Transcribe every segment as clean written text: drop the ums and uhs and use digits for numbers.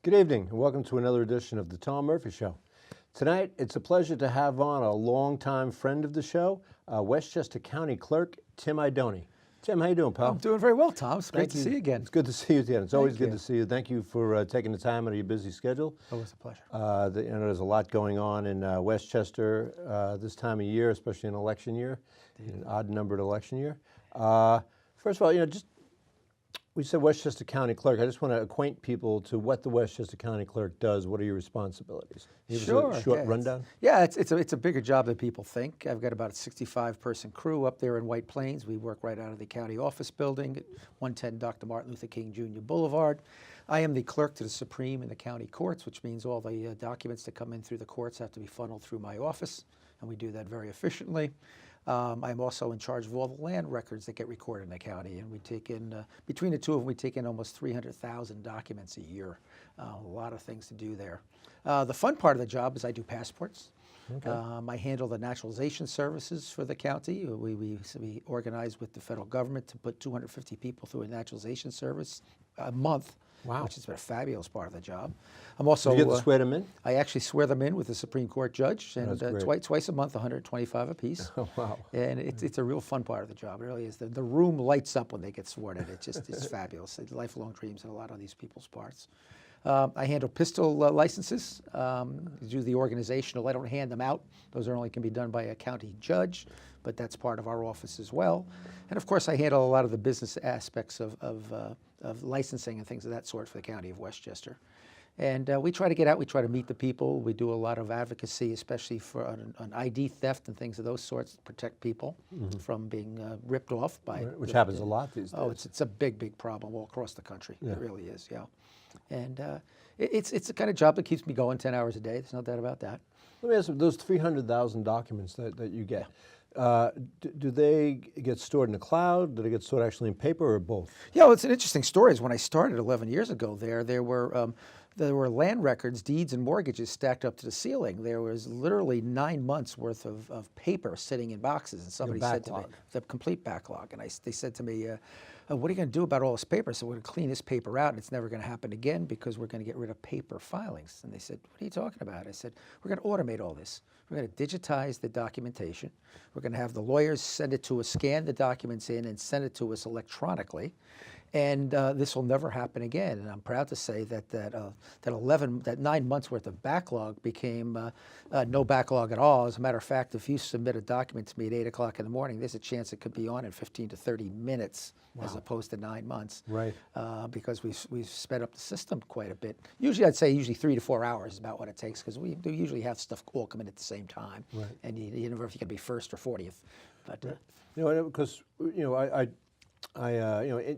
Good evening, and welcome to another edition of the Tom Murphy Show. Tonight, it's a pleasure to have on a longtime friend of the show, Westchester County Clerk Tim Idoni. Tim, how you doing, pal? I'm doing very well, Tom. It's great to see you again. It's good to see you again. It's always good you. to see you. Thank you for taking the time out of your busy schedule. Always a pleasure. There's a lot going on in Westchester this time of year, especially in election year, an odd-numbered election year. First of all, we said Westchester County Clerk. I just want to acquaint people to what the Westchester County Clerk does. What are your responsibilities? Sure. A short rundown? It's a bigger job than people think. I've got about a 65-person crew up there in White Plains. We work right out of the county office building at 110 Dr. Martin Luther King Jr. Boulevard. I am the clerk to the Supreme in the county courts, which means all the documents that come in through the courts have to be funneled through my office, and we do that very efficiently. I'm also in charge of all the land records that get recorded in the county, and we take in, between the two of them, we take in almost 300,000 documents a year. A lot of things to do there. The fun part of the job is I do passports. Okay. I handle the naturalization services for the county. We organize with the federal government to put 250 people through a naturalization service a month. Wow. Which has been a fabulous part of the job. I'm also. You get to swear them in? I actually swear them in with the Supreme Court judge, and twice a month, 125 apiece. Oh, wow. And it's a real fun part of the job. It really is. The room lights up when they get sworn in. It's fabulous. It's lifelong dreams in a lot of these people's parts. I handle pistol licenses, do the organizational. I don't hand them out. Those only can be done by a county judge, but that's part of our office as well. And of course, I handle a lot of the business aspects of licensing and things of that sort for the county of Westchester. And we try to get out, we try to meet the people. We do a lot of advocacy, especially for on ID theft and things of those sorts, to protect people from being ripped off by. Which happens a lot these days. Oh, it's a big problem all across the country. Yeah. It really is, yeah. And it's the kind of job that keeps me going 10 hours a day. There's no doubt about that. Let me ask you, those 300,000 documents that you get, do they get stored in the cloud? Do they get stored actually in paper or both? Yeah, well, it's an interesting story. When I started 11 years ago there were land records, deeds, and mortgages stacked up to the ceiling. There was literally 9 months worth of paper sitting in boxes, and somebody said to me, the complete backlog. And they said to me, what are you going to do about all this paper? So we're going to clean this paper out, and it's never going to happen again because we're going to get rid of paper filings. And they said, what are you talking about? I said, we're going to automate all this. We're going to digitize the documentation. We're going to have the lawyers send it to us, scan the documents in, and send it to us electronically. And this will never happen again. And I'm proud to say that 9 months worth of backlog became no backlog at all. As a matter of fact, if you submit a document to me at 8 o'clock in the morning, there's a chance it could be on in 15 to 30 minutes, as opposed to 9 months. Right. Because we've sped up the system quite a bit. I'd say 3 to 4 hours is about what it takes, because we do usually have stuff all come in at the same time. Right. And you never know if you're going to be first or 40th. But because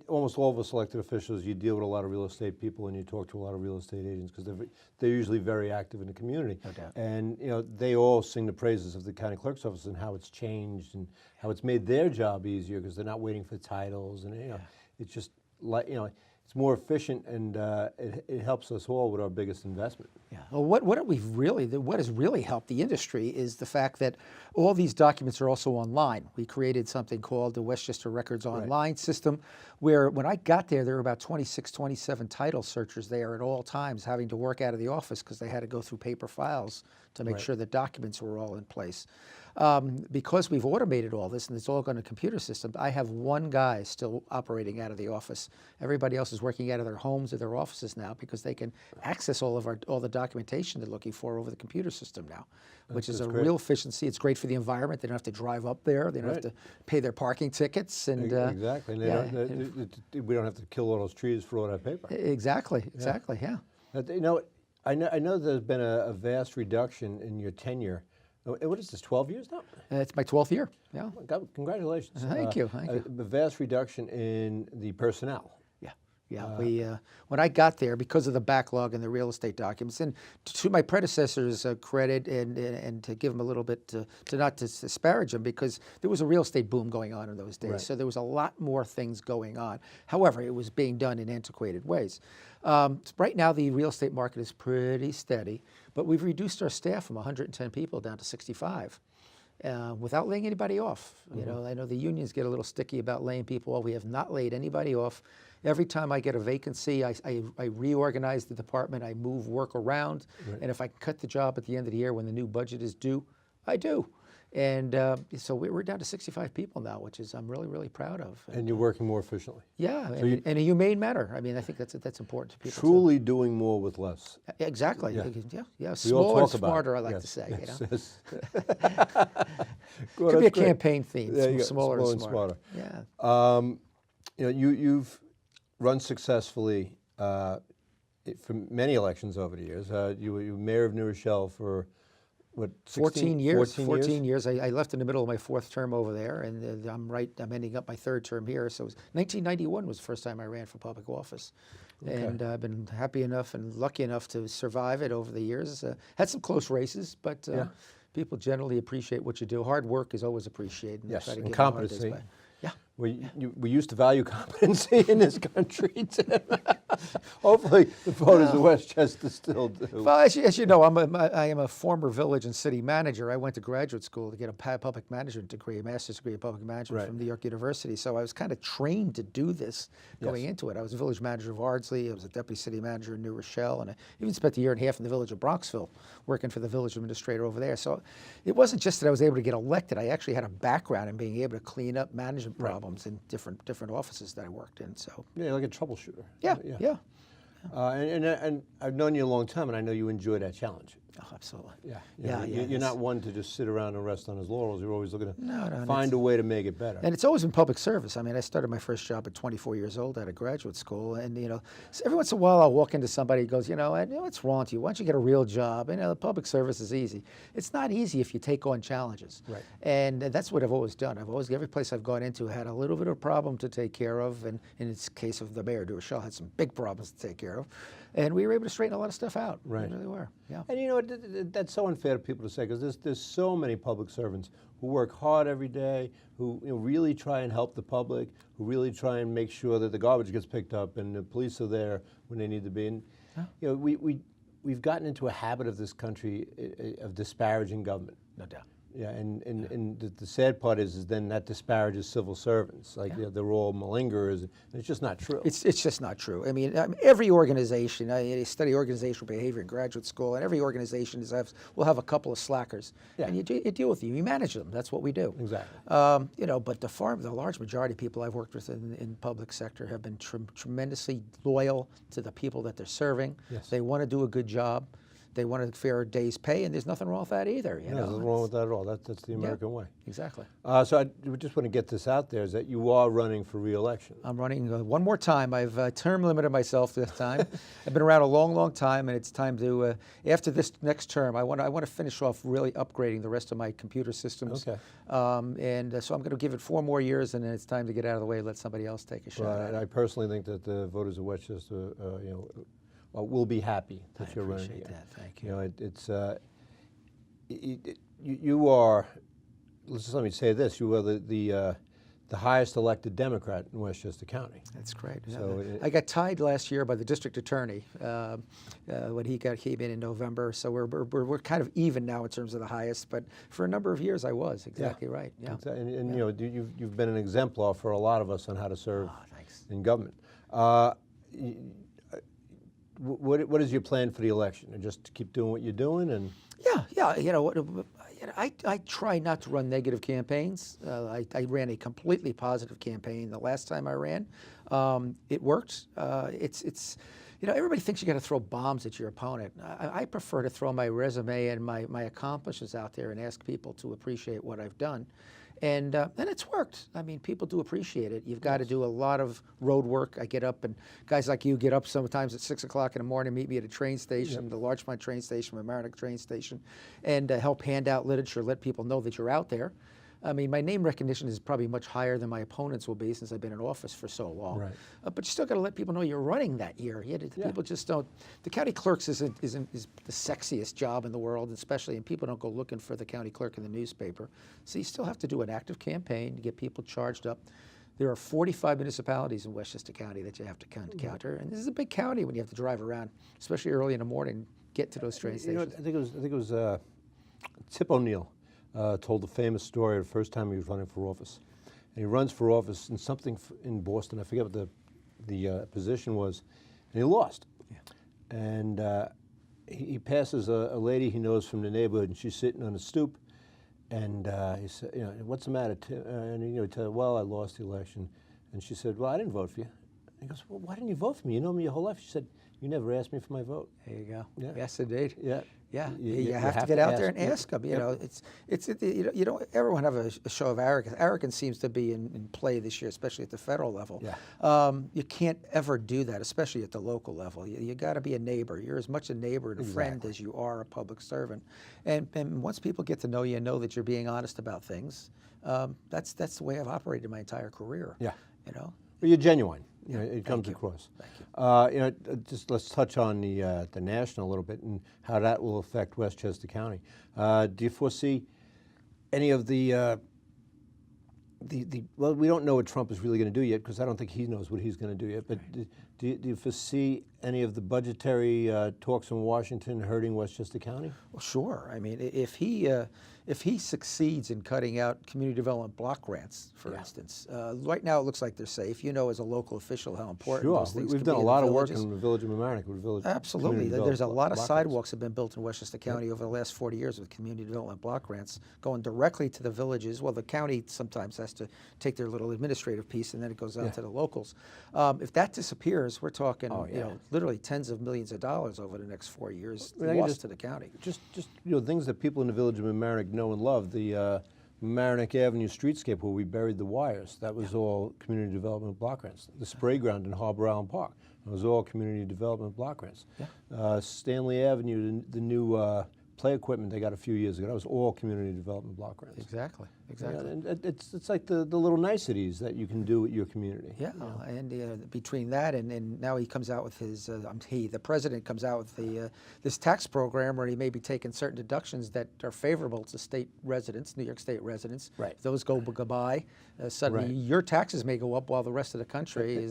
almost all of us elected officials, you deal with a lot of real estate people and you talk to a lot of real estate agents because they're usually very active in the community. No doubt. And they all sing the praises of the county clerk's office and how it's changed and how it's made their job easier because they're not waiting for titles, and it's just like it's more efficient, and it helps us all with our biggest investment. Yeah. Well, what has really helped the industry is the fact that all these documents are also online. We created something called the Westchester Records Online system, where when I got there were about 26, 27 title searchers there at all times, having to work out of the office because they had to go through paper files to make sure the documents were all in place. Because we've automated all this and it's all on a computer system, I have one guy still operating out of the office. Everybody else is working out of their homes or their offices now because they can access all the documentation they're looking for over the computer system now, which is a real efficiency. It's great for the environment. They don't have to drive up there. They don't have to pay their parking tickets. And exactly. And we don't have to kill all those trees for all that paper. Exactly. Yeah. I know there's been a vast reduction in your tenure. What is this, 12 years now? It's my 12th year, yeah. Congratulations. Thank you. A vast reduction in the personnel. Yeah. When I got there, because of the backlog in the real estate documents, and to my predecessors' credit, and to give them a little bit, to not disparage them, because there was a real estate boom going on in those days. Right. So there was a lot more things going on. However, it was being done in antiquated ways. Right now, the real estate market is pretty steady, but we've reduced our staff from 110 people down to 65. without laying anybody off. You know, I know the unions get a little sticky about laying people off. We have not laid anybody off. Every time I get a vacancy, I reorganize the department, I move work around, and if I cut the job at the end of the year when the new budget is due, I do. And so we're down to 65 people now, which is I'm really, really proud of. And you're working more efficiently. Yeah, so in a humane manner. I mean, I think that's important to people. Truly doing more with less. Exactly. Yeah. Yeah. We all Smaller and talk about smarter, it. I like Yes, to say. yes, You know? yes. Could be a campaign theme. There you go, Smaller and smarter. Yeah. You know, you've run successfully for many elections over the years. You were mayor of New Rochelle for what? 14 years. 14 years. I left in the middle of my 4th term over there, and I'm ending up my 3rd term here. So 1991 was the first time I ran for public office. Okay. And I've been happy enough and lucky enough to survive it over the years. Had some close races, but people generally appreciate what you do. Hard work is always appreciated. Yes, try to and give them hard days competency. back. Yeah. We used to value competency in this country, Tim. Hopefully the voters of Westchester still do. Well, as you know, I am a former village and city manager. I went to graduate school to get a public management degree, a master's degree in public management from New York University. So I was kind of trained to do this going into it. I was a village manager of Ardsley. I was a deputy city manager in New Rochelle, and I even spent a year and a half in the village of Bronxville working for the village administrator over there. So it wasn't just that I was able to get elected. I actually had a background in being able to clean up management problems in different offices that I worked in. So yeah, like a troubleshooter. Yeah. And I've known you a long time, and I know you enjoy that challenge. Oh, absolutely. Yeah. You're not one to just sit around and rest on his laurels. You're always looking to No, find a way to make it better. And it's always been public service. I mean, I started my first job at 24 years old out of graduate school, and so every once in a while I'll walk into somebody who goes, what's wrong with you? Why don't you get a real job? The public service is easy. It's not easy if you take on challenges. Right. And that's what I've always done. Every place I've gone into had a little bit of a problem to take care of, and in this case of the mayor, New Rochelle had some big problems to take care of. And we were able to straighten a lot of stuff out. Right. We really were. Yeah. And that's so unfair to people to say, because there's so many public servants who work hard every day, who really try and help the public, who really try and make sure that the garbage gets picked up and the police are there when they need to be. And we've gotten into a habit of this country of disparaging government. No doubt. Yeah, and the sad part is then that disparages civil servants. Like they're all malingers. And it's just not true. It's just not true. I mean, every organization, I study organizational behavior in graduate school, and every organization will have a couple of slackers. Yeah. And you deal with them. You manage them. That's what we do. Exactly. But the large majority of people I've worked with in public sector have been tremendously loyal to the people that they're serving. Yes. They want to do a good job. They want a fair day's pay, and there's nothing wrong with that either. There's nothing wrong with that at all. That's the American way. Exactly. So I just want to get this out there, is that you are running for re-election. I'm running one more time. I've term limited myself this time. I've been around a long, long time, and it's time to, after this next term, I want to finish off really upgrading the rest of my computer systems. Okay. So I'm going to give it 4 more years, and then it's time to get out of the way and let somebody else take a shot at it. I personally think that the voters of Westchester, will be happy that you're running. I appreciate that. Thank you. You are. Let me say this: you are the highest elected Democrat in Westchester County. That's great. So I got tied last year by the district attorney when he came in November. So we're kind of even now in terms of the highest. But for a number of years, I was exactly right. Yeah. And you've been an exemplar for a lot of us on how to serve in government. What is your plan for the election? Just to keep doing what you're doing, and I try not to run negative campaigns. I ran a completely positive campaign the last time I ran. It worked. Everybody thinks you got to throw bombs at your opponent. I prefer to throw my resume and my accomplishments out there and ask people to appreciate what I've done. And it's worked. I mean, people do appreciate it. You've got to do a lot of road work. I get up, and guys like you get up sometimes at 6 o'clock in the morning, meet me at a train station, the Larchmont train station, Mamaroneck train station, and help hand out literature, let people know that you're out there. I mean, my name recognition is probably much higher than my opponents will be since I've been in office for so long. Right. But you still got to let people know you're running that year. People just don't. The county clerks is the sexiest job in the world, especially, and people don't go looking for the county clerk in the newspaper. So you still have to do an active campaign to get people charged up. There are 45 municipalities in Westchester County that you have to counter, and this is a big county when you have to drive around, especially early in the morning, get to those train stations. I think it was Tip O'Neill. told the famous story of the first time he was running for office. And he runs for office in something in Boston. I forget what the position was, and he lost. Yeah. And he passes a lady he knows from the neighborhood, and she's sitting on a stoop. And he said, you know, what's the matter? And he tell her, well, I lost the election. And she said, well, I didn't vote for you. And he goes, well, why didn't you vote for me? You know me your whole life. She said, you never asked me for my vote. There you go. Yeah. Yes, indeed. Yeah. Yeah, You you have to get out there and ask. ask them. You Yep. know, you don't ever want to have a show of arrogance. Arrogance seems to be in play this year, especially at the federal level. Yeah. You can't ever do that, especially at the local level. You got to be a neighbor. You're as much a neighbor and a friend as you are a public servant. And once people get to know you and know that you're being honest about things, that's the way I've operated my entire career. Yeah. You know. Well, you're genuine. You know, Yeah, it comes thank you. across. Thank you. You know, just let's touch on the national a little bit and how that will affect Westchester County. Do you foresee any of the well, we don't know what Trump is really going to do yet because I don't think he knows what he's going to do yet. But Right. do you foresee any of the budgetary talks in Washington hurting Westchester County? Well, sure. I mean, if he succeeds in cutting out community development block grants, for instance, right now it looks like they're safe. You know, as a local official, how important Sure, those things we've can done be a in lot the of work villages. in the village of Mamaroneck with village. Absolutely. community There's a development lot of block grants. sidewalks that have been built in Westchester County over the last 40 years with community development block grants going directly to the villages. Well, the county sometimes has to take their little administrative piece and then it goes out to the locals. If that disappears, we're talking you know, literally tens of millions of dollars over the next 4 years lost to the county. Just you know, things that people in the village of Mamaroneck know and love. The Mamaroneck Avenue streetscape where we buried the wires, that was all community development block grants. The spray ground in Harbor Island Park, it was all community development block grants. Yeah. Stanley Avenue, the new play equipment they got a few years ago, that was all community development block grants. Exactly. Yeah, Exactly. and it's like the little niceties that you can do with your community. Yeah, and between that and now he comes out with his, the president comes out with this tax program where he may be taking certain deductions that are favorable to state residents, New York State residents. Right. If those go by, suddenly Right. your taxes may go up while the rest of the country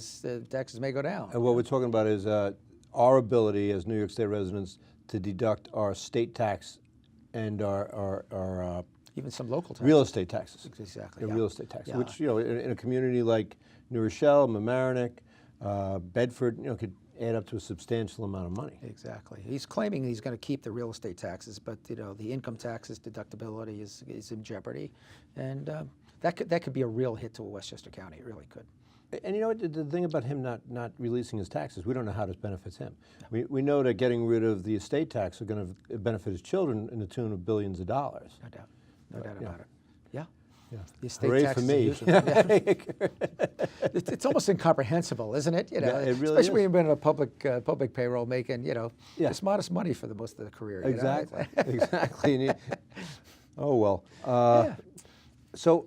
taxes may go down. And what we're talking about is our ability as New York State residents to deduct our state tax and our Even some local taxes. real estate taxes. Exactly. The yeah. real estate taxes, Yeah. which, you know, in a community like New Rochelle, Mamaroneck, Bedford, you know, could add up to a substantial amount of money. Exactly. He's claiming he's going to keep the real estate taxes, but you know the income taxes deductibility is in jeopardy, and that could be a real hit to Westchester County. It really could. And you know what, the thing about him not releasing his taxes, we don't know how this benefits him. We know that getting rid of the estate tax are going to benefit his children in the tune of billions of dollars. No doubt. No doubt yeah. about it. Yeah. Yeah. The estate Hooray tax for is me. a huge one. Yeah. It's almost incomprehensible, isn't it? You know, Yeah, it really especially is. when you've been in a public payroll making, you know, Yeah. just modest money for the most of the career. you know? Exactly. Exactly. And oh well. Yeah. So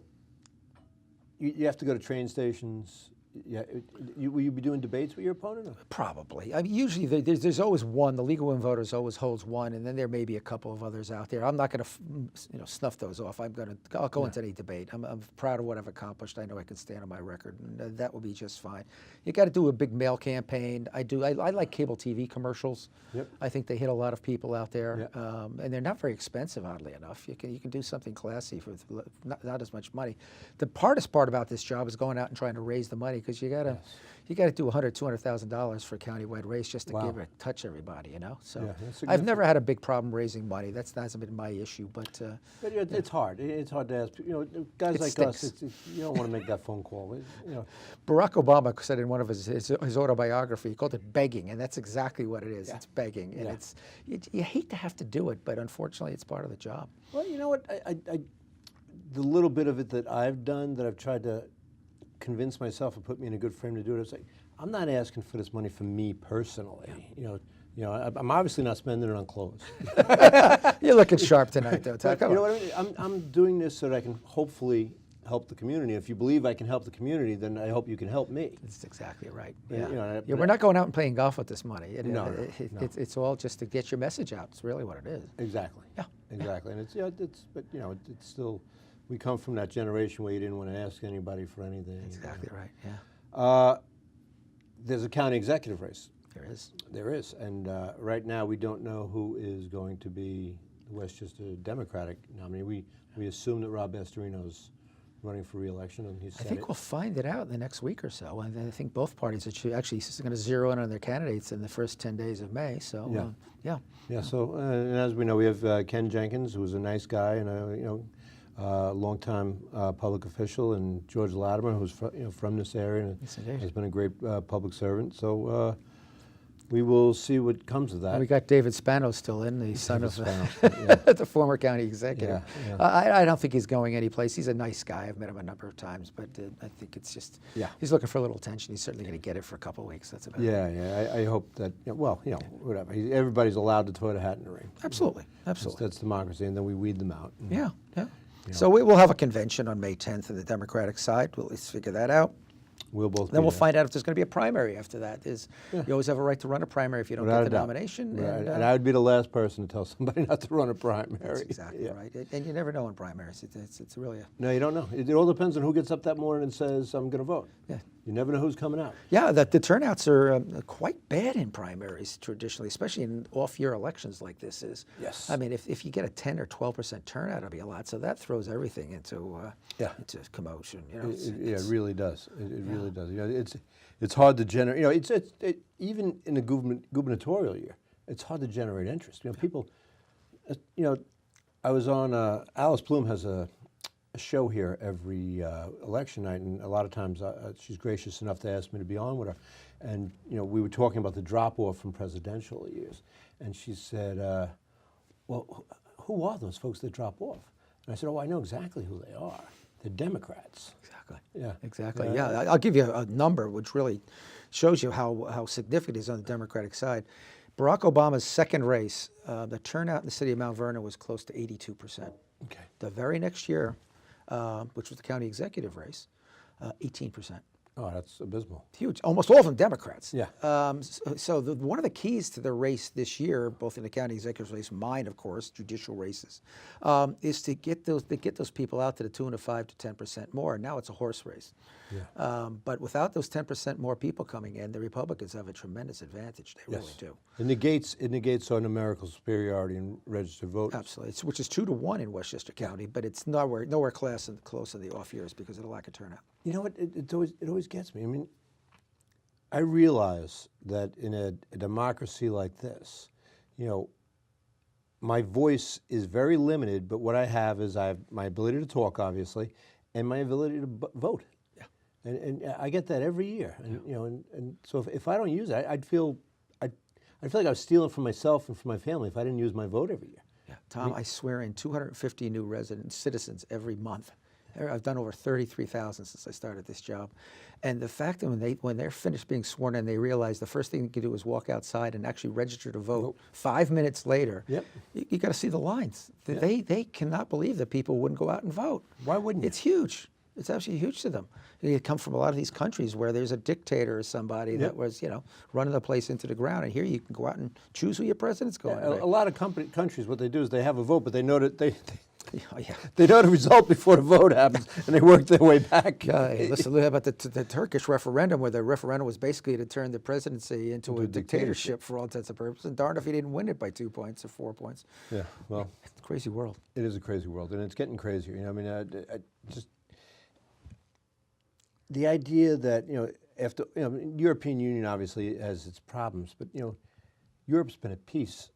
you have to go to train stations. Yeah, will you be doing debates with your opponent? Or? Probably. I mean, usually there's always one. The League of Women Voters always holds one, and then there may be a couple of others out there. I'm not going to, snuff those off. I'll go into any debate. I'm proud of what I've accomplished. I know I can stand on my record, and that will be just fine. You got to do a big mail campaign. I like cable TV commercials. Yep. I think they hit a lot of people out there, Yeah. and they're not very expensive, oddly enough. You can do something classy for not as much money. The hardest part about this job is going out and trying to raise the money. Because you gotta do $200,000 for a countywide race just to touch everybody, you know. So Yeah, that's I've never had a big problem raising money. That hasn't been my issue, but But it's hard. It's hard to ask. You know, guys It like stinks. us. You don't want to make that phone call. You know. Barack Obama said in one of his autobiography, he called it begging, and that's exactly what it is. Yeah. It's begging, and Yeah. you hate to have to do it, but unfortunately, it's part of the job. Well, you know what? The little bit of it that I've done, that I've tried to convince myself and put me in a good frame to do it, it's like, I'm not asking for this money for me personally. You know, I'm obviously not spending it on clothes. You're looking sharp tonight, though. Todd. But Come you know on. what I mean? I'm doing this so that I can hopefully help the community. If you believe I can help the community, then I hope you can help me. That's exactly right. Yeah, Yeah, you know, we're not going out and playing golf with this money. No. It's all just to get your message out. It's really what it is. Exactly. Yeah. Exactly. And but you know, it's still, we come from that generation where you didn't want to ask anybody for anything. Exactly right. Yeah. There's a county executive race. There is. There is, and right now we don't know who is going to be the Westchester Democratic nominee. We assume that Rob Astorino's running for re-election, and he's I said think it. we'll find it out in the next week or so. And I think both parties are actually going to zero in on their candidates in the first 10 days of May. So, Yeah. yeah. So, and as we know, we have Ken Jenkins, who's a nice guy and a longtime public official, and George Latimer, who's from this area and Yes, indeed. has been a great public servant. So we will see what comes of that. And we got David Spano still in, the son of Spano, yeah. the former county executive. Yeah. I don't think he's going anyplace. He's a nice guy. I've met him a number of times, but I think it's just he's looking for a little attention. He's certainly going to get it for a couple of weeks. That's about it. Yeah. I hope that. Whatever. Everybody's allowed to throw the hat in the ring. Absolutely. Absolutely. That's democracy, and then we weed them out. Yeah. So we'll have a convention on May 10th on the Democratic side. We'll at least figure that out. We'll both. Then we'll there. find out if there's going to be a primary after that. You always have a right to run a primary if you don't Without get a the doubt. nomination. Right. And I would be the last person to tell somebody not to run a primary. That's exactly right. And you never know in primaries. It's really a... No, you don't know. It all depends on who gets up that morning and says, I'm going to vote. Yeah. You never know who's coming out. Yeah, the turnouts are quite bad in primaries traditionally, especially in off-year elections like this is. Yes. I mean, if you get a 10 or 12% turnout, it'll be a lot. So that throws everything into commotion. It really does. It really does. It's hard to generate. Even in a gubernatorial year, it's hard to generate interest. People. I was on. Alice Bloom has a show here every election night, and a lot of times she's gracious enough to ask me to be on with her. And we were talking about the drop-off from presidential years, and she said, "Well, who are those folks that drop off?" And I said, "Oh, I know exactly who they are. They're Democrats." Exactly. Yeah. Exactly. Yeah. I'll give you a number which really shows you how significant it is on the Democratic side. Barack Obama's second race, the turnout in the city of Mount Vernon was close to 82%. Okay. The very next year, which was the county executive race, 18%. Oh, that's abysmal. Huge. Almost all of them Democrats. Yeah. So one of the keys to the race this year, both in the county executive race, mine, of course, judicial races, is to get those people out to the tune of 5 to 10% more. Now it's a horse race. Yeah. But without those 10% more people coming in, the Republicans have a tremendous advantage. They really do. It negates our numerical superiority in registered voters. Absolutely. Which is 2-1 in Westchester County, but it's nowhere close in the off years because of the lack of turnout. You know what? It always gets me. I mean, I realize that in a democracy like this, my voice is very limited. But what I have is my ability to talk, obviously, and my ability to vote. Yeah. And I get that every year. And and so if I don't use it, I'd feel like I was stealing from myself and from my family if I didn't use my vote every year. Yeah. Tom, I swear in 250 new citizens every month. I've done over 33,000 since I started this job. And the fact that when they're finished being sworn in, they realize the first thing they can do is walk outside and actually register to vote. 5 minutes later, you got to see the lines. They cannot believe that people wouldn't go out and vote. Why wouldn't you? It's huge. It's absolutely huge to them. You come from a lot of these countries where there's a dictator or somebody that was, running the place into the ground. And here you can go out and choose who your president's going to be. A lot of countries, what they do is they have a vote, but they know that they know the result before the vote happens, and they work their way back. Listen about the Turkish referendum, where the referendum was basically to turn the presidency into a dictatorship for all intents and purposes. And darn if he didn't win it by 2 points or 4 points. Yeah, well, it's a crazy world. It is a crazy world, and it's getting crazier. Just the idea that after European Union obviously has its problems, but Europe's been at peace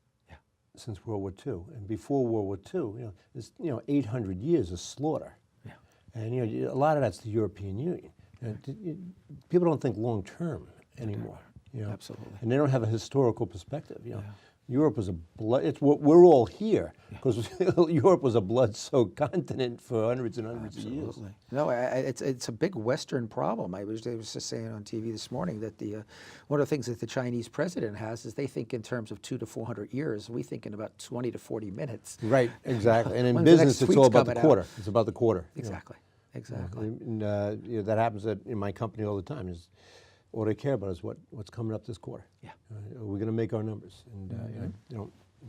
since World War II, and before World War II, there's 800 years of slaughter, and a lot of that's the European Union. People don't think long term anymore. Absolutely. And they don't have a historical perspective. Europe was we're all here because Europe was a blood-soaked continent for hundreds and hundreds of years. No, it's a big Western problem. I was just saying on TV this morning that one of the things that the Chinese president has is they think in terms of 200 to 400 years. We think in about 20 to 40 minutes. Right, exactly. And in business, it's all about the quarter. It's about the quarter. Exactly. Exactly. And that happens in my company all the time. All they care about is what's coming up this quarter. Yeah, we're going to make our numbers, and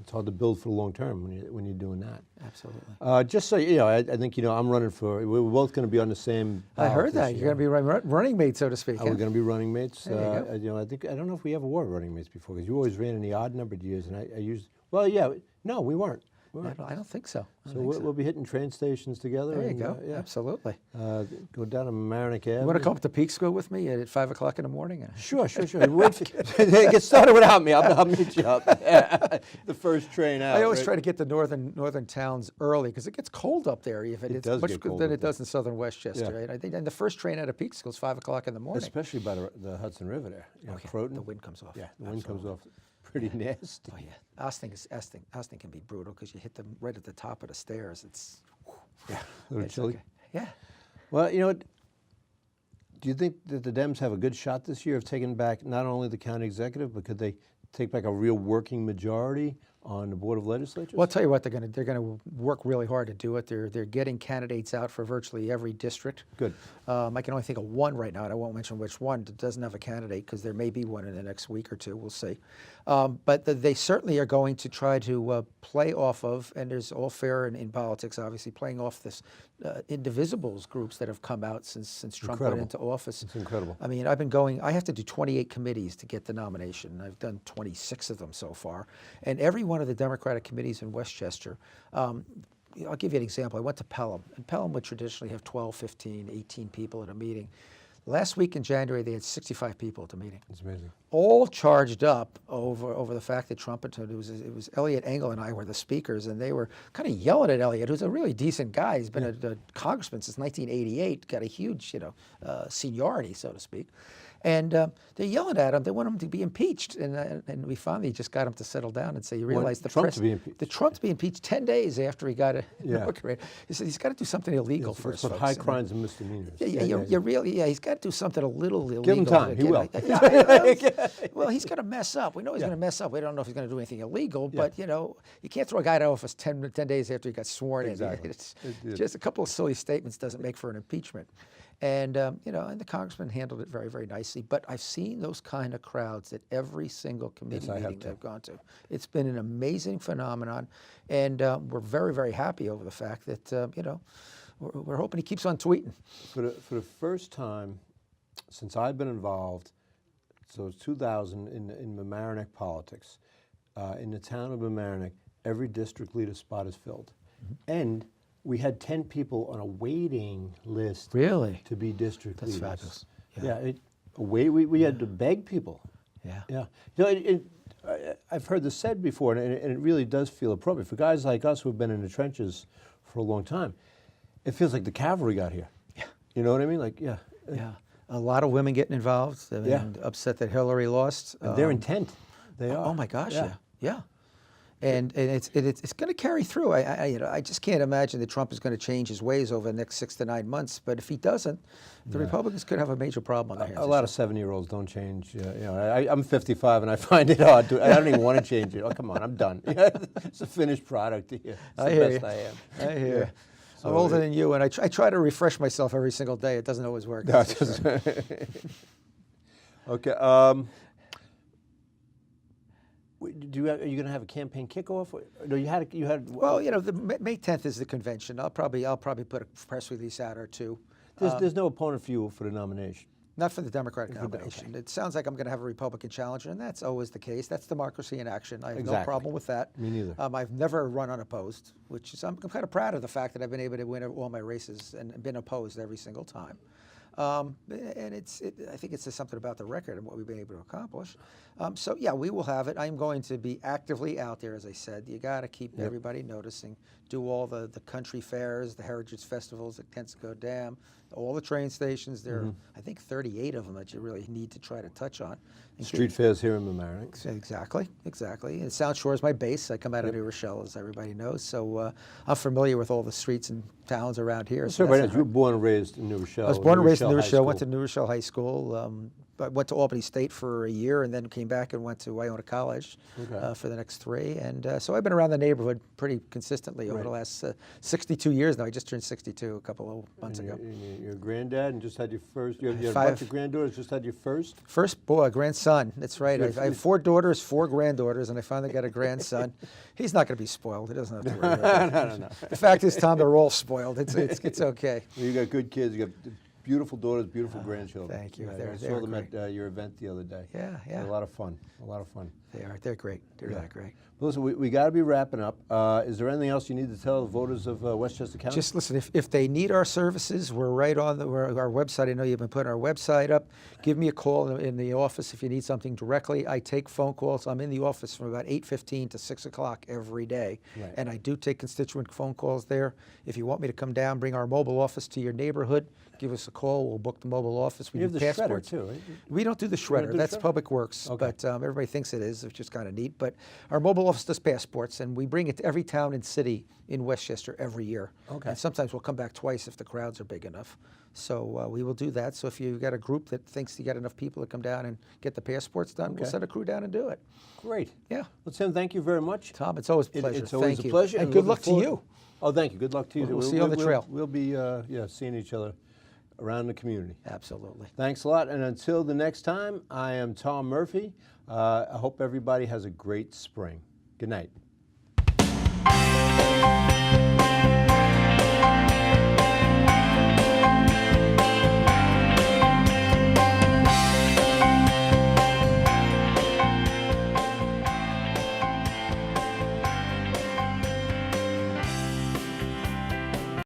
it's hard to build for the long term when you're doing that. Absolutely. Just so I think I'm running for. We're both going to be on the same. I heard that you're going to be running mate, so to speak. We're going to be running mates. There you go. I don't know if we ever were running mates before, because you always ran in the odd numbered years, and I used. No, we weren't. I don't think so. So we'll be hitting train stations together. There you and, go. yeah. Absolutely. Go down to Mamaroneck Ave. You want to come up to Peak School with me at 5 o'clock in the morning? Sure. Get started without me. I'll meet you up. The first train out. I always right? try to get to northern towns early because it gets cold up there. Even it's does much get colder cold than up it does in southern Westchester. Yeah. Right? I think, and the first train out of Peak School is 5 o'clock in the morning. Especially by the Hudson River there. You know, Croton. The wind comes off. Yeah, the wind comes off pretty nasty. Oh yeah, Austin can be brutal because you hit them right at the top of the stairs. It's A little chilly. okay. Yeah. Well, you know what? Do you think that the Dems have a good shot this year of taking back not only the county executive, but could they take back a real working majority on the Board of Legislatures? Well, I'll tell you what, they're going to work really hard to do it. They're getting candidates out for virtually every district. Good. I can only think of one right now, and I won't mention which one that doesn't have a candidate because there may be one in the next week or two. We'll see. But they certainly are going to try to play off of, and there's all fair in politics, obviously, playing off this indivisibles groups that have come out since Trump went into office. It's incredible. I mean, I have to do 28 committees to get the nomination. I've done 26 of them so far. And every one of the Democratic committees in Westchester, I'll give you an example. I went to Pelham, and Pelham would traditionally have 12, 15, 18 people at a meeting. Last week in January, they had 65 people at the meeting. It's amazing. All charged up over the fact that Trump, it was Elliot Engel and I were the speakers, and they were kind of yelling at Elliot, who's a really decent guy. He's been a congressman since 1988, got a huge, seniority, so to speak. And they're yelling at him. They want him to be impeached. And we finally just got him to settle down and say, you realize the Trump press, to be impeached. the Trump to be impeached 10 days after he got Yeah. inaugurated. He said he's got to do something illegal first. It's high crimes and misdemeanors. He's got to do something a little illegal. Give him time. He will. Well, he's going to mess up. We know he's going to mess up. We don't know if he's going to do anything illegal, but, you can't throw a guy out of office 10 days after he got sworn Exactly. in. It's just a couple of silly statements doesn't make for an impeachment. And, and the congressman handled it very, very nicely. But I've seen those kind of crowds at every single committee meeting that I've gone to. It's been an amazing phenomenon. And we're very, very happy over the fact that, we're hoping he keeps on tweeting. For the first time since I've been involved, so it's 2000 in Mamaroneck politics, in the town of Mamaroneck, every district leader spot is filled. Mm-hmm. And we had 10 people on a waiting list Really? to be district That's leaders. fabulous. We had to beg people. Yeah. Yeah. I've heard this said before, and it really does feel appropriate. For guys like us who have been in the trenches for a long time, it feels like the cavalry got here. Yeah. You know what I mean? Yeah. A lot of women getting involved. I mean, upset that Hillary lost. And they're intent. They are. Oh my gosh, yeah. And it's going to carry through. I just can't imagine that Trump is going to change his ways over the next 6 to 9 months. But if he doesn't, the Republicans could have a major problem on their hands. A lot of 7-year-olds don't change. I'm 55 and I find it hard to. I don't even want to change it. Oh, come on, I'm done. It's a finished product here. It's I the hear best you. I am. I hear you. So I'm older than you, and I try to refresh myself every single day. It doesn't always work. No, that's for sure. Okay. Are you going to have a campaign kickoff? No, you had. Well, the May 10th is the convention. I'll probably put a press release out or two. There's no opponent for you for the nomination. Not for the Democratic nomination. Okay. It sounds like I'm going to have a Republican challenger, and that's always the case. That's democracy in action. I have no problem with that. Me neither. I've never run unopposed, which is I'm kind of proud of the fact that I've been able to win all my races and been opposed every single time. And I think it says something about the record and what we've been able to accomplish. So yeah, we will have it. I'm going to be actively out there, as I said. You got to keep everybody noticing. Do all the country fairs, the heritage festivals at Tensaco Dam, all the train stations. There are, I think, 38 of them that you really need to try to touch on. Street fairs here in Mamaroneck. Exactly. And South Shore is my base. I come out of New Rochelle, as everybody knows. So I'm familiar with all the streets and towns around here. So you were born and raised in New Rochelle. I was born and raised in New Rochelle. Went to New Rochelle High School. I went to Albany State for a year and then came back and went to Iona College for the next 3. And so I've been around the neighborhood pretty consistently over the last 62 years now. I just turned 62 a couple of months ago. Your granddad and just had your first, you had a 5 bunch of granddaughters, just had your first? First boy, grandson. That's right. I have 4 daughters, 4 granddaughters, and I finally got a grandson. He's not going to be spoiled. He doesn't have to worry about that. No. The fact is, Tom, they're all spoiled. It's okay. Well, you got good kids. You got beautiful daughters, beautiful grandchildren. Thank you. Yeah, I saw them at your event the other day. Yeah, yeah. They're a lot of fun. A lot of fun. They are. They're great. They're that great. Well, listen, we got to be wrapping up. Is there anything else you need to tell the voters of Westchester County? Just listen, if they need our services, we're right on our website. I know you've been putting our website up. Give me a call in the office if you need something directly. I take phone calls. I'm in the office from about 8:15 to 6 o'clock every day. Right. And I do take constituent phone calls there. If you want me to come down, bring our mobile office to your neighborhood, give us a call. We'll book the mobile office. We You do have the shredder passports. too, right? We don't do the don't shredder. do the That's shredder? Public Works, Okay. but everybody thinks it is, which is kind of neat. But our mobile office does passports, and we bring it to every town and city in Westchester every year. Okay. And sometimes we'll come back twice if the crowds are big enough. So we will do that. So if you've got a group that thinks you got enough people to come down and get the passports done, we'll Okay. send a crew down and do it. Great. Yeah. Well, Tim, thank you very much. Tom, it's always a pleasure. It's always Thank a you. pleasure. And good looking luck to forward- you. Oh, thank you. Good luck to you. We'll see you on the trail. We'll be seeing each other around the community. Absolutely. Thanks a lot. And until the next time, I am Tom Murphy. I hope everybody has a great spring. Good night.